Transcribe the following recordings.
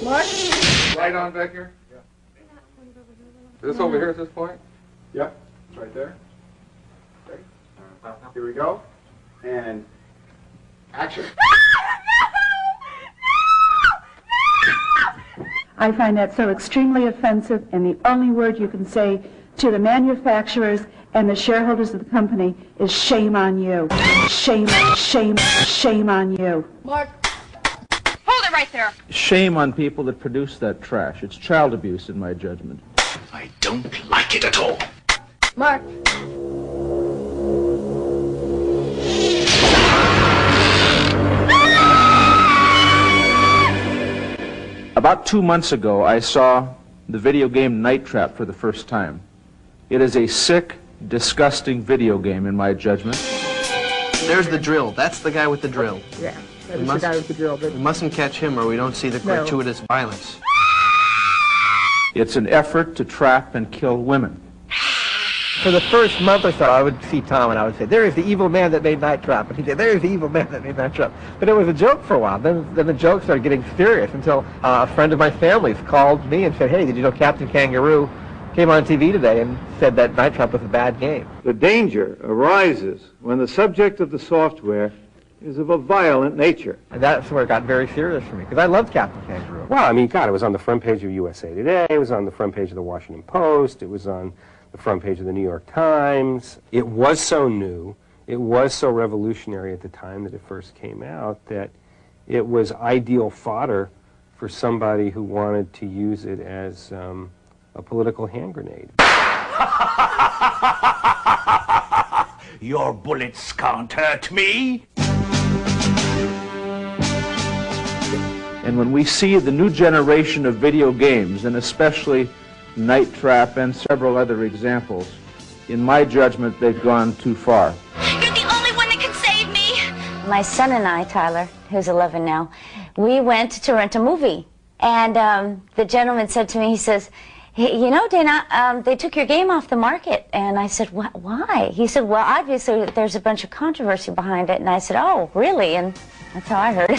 Mark? Right on back here? Yeah. Is this over here at this point? Yep, it's right there. Okay. Here we go. And action. I find that so extremely offensive, and the only word you can say to the manufacturers and the shareholders of the company is shame on you. Shame, shame, shame on you. Mark, hold it right there. Shame on people that produce that trash. It's child abuse, in my judgment. I don't like it at all. Mark. About 2 months ago, I saw the video game Night Trap for the first time. It is a sick, disgusting video game, in my judgment. There's the drill. That's the guy with the drill. Yeah, that is the guy with the drill. But we mustn't catch him or we don't see the gratuitous violence. It's an effort to trap and kill women. For the first month or so, I would see Tom and I would say, there is the evil man that made Night Trap. And he'd say, there is the evil man that made Night Trap. But it was a joke for a while. Then the joke started getting serious until a friend of my family's called me and said, hey, did you know Captain Kangaroo came on TV today and said that Night Trap was a bad game? The danger arises when the subject of the software is of a violent nature. And that's where it got very serious for me, because I loved Captain Kangaroo. Well, I mean, God, it was on the front page of USA Today, it was on the front page of the Washington Post, it was on the front page of the New York Times. It was so new, it was so revolutionary at the time that it first came out, that it was ideal fodder for somebody who wanted to use it as a political hand grenade. Your bullets can't hurt me. And when we see the new generation of video games, and especially Night Trap and several other examples, in my judgment, they've gone too far. You're the only one that can save me. My son and I, Tyler, who's 11 now, we went to rent a movie. And the gentleman said to me, he says, hey, you know, Dana, they took your game off the market. And I said, why? He said, well, obviously there's a bunch of controversy behind it. And I said, oh, really? And that's how I heard it.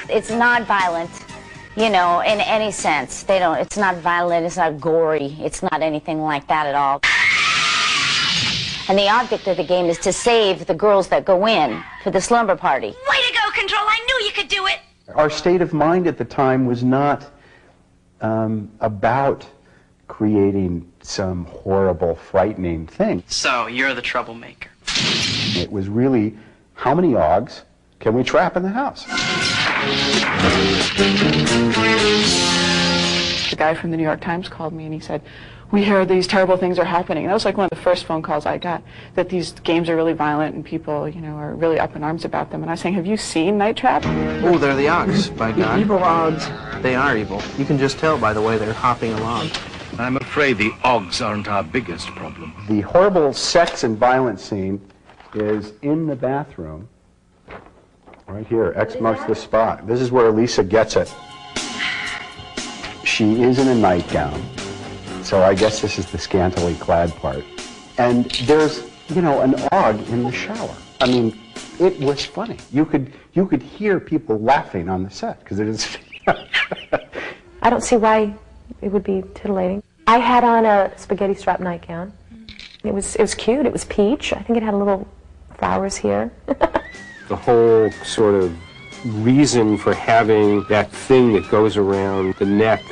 It's not violent, you know, in any sense. It's not violent, it's not gory, it's not anything like that at all. And the object of the game is to save the girls that go in for the slumber party. Way to go, Control, I knew you could do it. Our state of mind at the time was not about creating some horrible, frightening thing. So, you're the troublemaker. It was really, how many Augs can we trap in the house? the guy from the New York Times called me and he said, we hear these terrible things are happening. And that was like one of the first phone calls I got, that these games are really violent and people, you know, are really up in arms about them. And I was saying, have you seen Night Trap? Oh, they're the Augs, by God. Evil Augs. They are evil. You can just tell by the way they're hopping along. I'm afraid the Augs aren't our biggest problem. The horrible sex and violence scene is in the bathroom. Right here, X marks the spot. This is where Elisa gets it. She is in a nightgown, so I guess this is the scantily clad part. And there's, you know, an Aug in the shower. I mean, it was funny. You could hear people laughing on the set because it is. I don't see why it would be titillating. I had on a spaghetti strap nightgown. It was cute. It was peach. I think it had a little flowers here. The whole sort of reason for having that thing that goes around the neck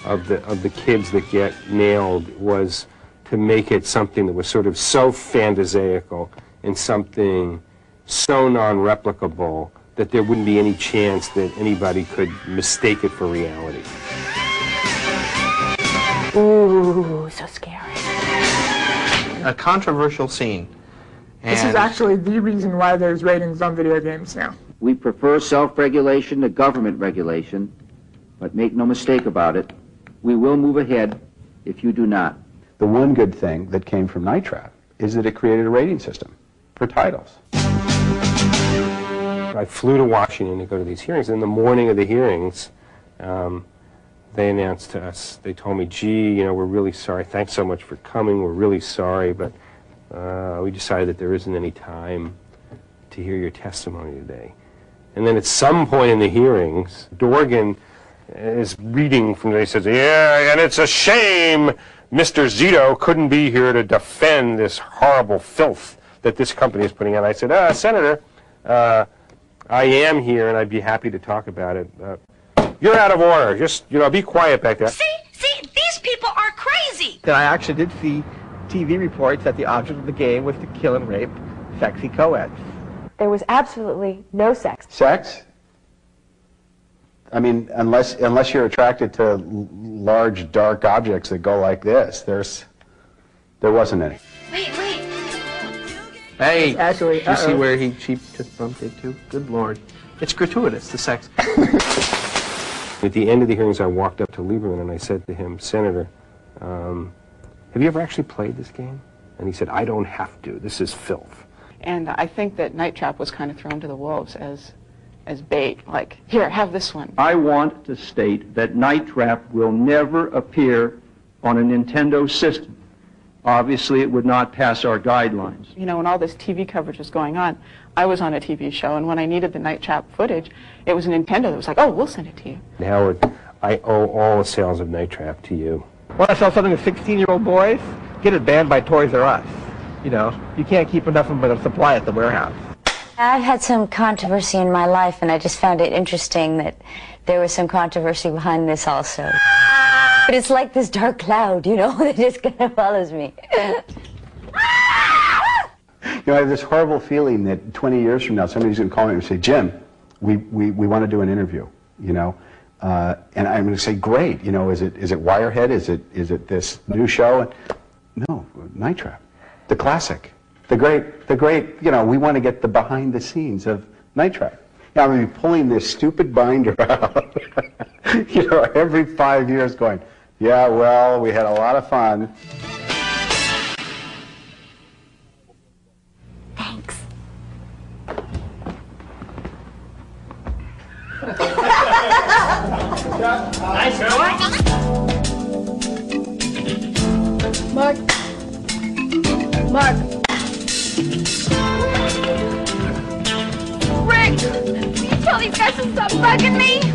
of the kids that get nailed was to make it something that was sort of so phantasaical and something so non-replicable that there wouldn't be any chance that anybody could mistake it for reality. Ooh, so scary. A controversial scene. This is actually the reason why there's ratings on video games now. We prefer self-regulation to government regulation, but make no mistake about it, we will move ahead if you do not. The one good thing that came from Night Trap is that it created a rating system for titles. I flew to Washington to go to these hearings. In the morning of the hearings, they announced to us, they told me, gee, you know, we're really sorry. Thanks so much for coming. We're really sorry, but we decided that there isn't any time to hear your testimony today. And then at some point in the hearings, Dorgan is reading from there. He says, yeah, and it's a shame Mr. Zito couldn't be here to defend this horrible filth that this company is putting out. I said, Senator, I am here, and I'd be happy to talk about it. You're out of order. Just, be quiet back there. See, these people are crazy. That I actually did see TV reports that the object of the game was to kill and rape sexy co-eds. There was absolutely no sex. Sex? I mean, unless you're attracted to large, dark objects that go like this, there wasn't any. Wait. Hey, Actually, did you see where she just bumped into? Good Lord. It's gratuitous, the sex. At the end of the hearings, I walked up to Lieberman and I said to him, Senator, have you ever actually played this game? And he said, I don't have to. This is filth. And I think that Night Trap was kind of thrown to the wolves as bait. Like, here, have this one. I want to state that Night Trap will never appear on a Nintendo system. Obviously, it would not pass our guidelines. You know, when all this TV coverage was going on, I was on a TV show, and when I needed the Night Trap footage, it was Nintendo that was like, oh, we'll send it to you. Howard, I owe all the sales of Night Trap to you. Want to sell something to 16-year-old boys? Get it banned by Toys R Us. You can't keep enough of a supply at the warehouse. I've had some controversy in my life, and I just found it interesting that there was some controversy behind this also. But it's like this dark cloud, that just kind of follows me. I have this horrible feeling that 20 years from now, somebody's going to call me and say, Jim, we want to do an interview, and I'm going to say, great, is it Wirehead? Is it this new show? No, Night Trap, the classic, the great, we want to get the behind the scenes of Night Trap. Now, I'm going to be pulling this stupid binder out, every 5 years going, yeah, well, we had a lot of fun. Thanks. Mark. Rick, will you tell these guys to stop bugging me?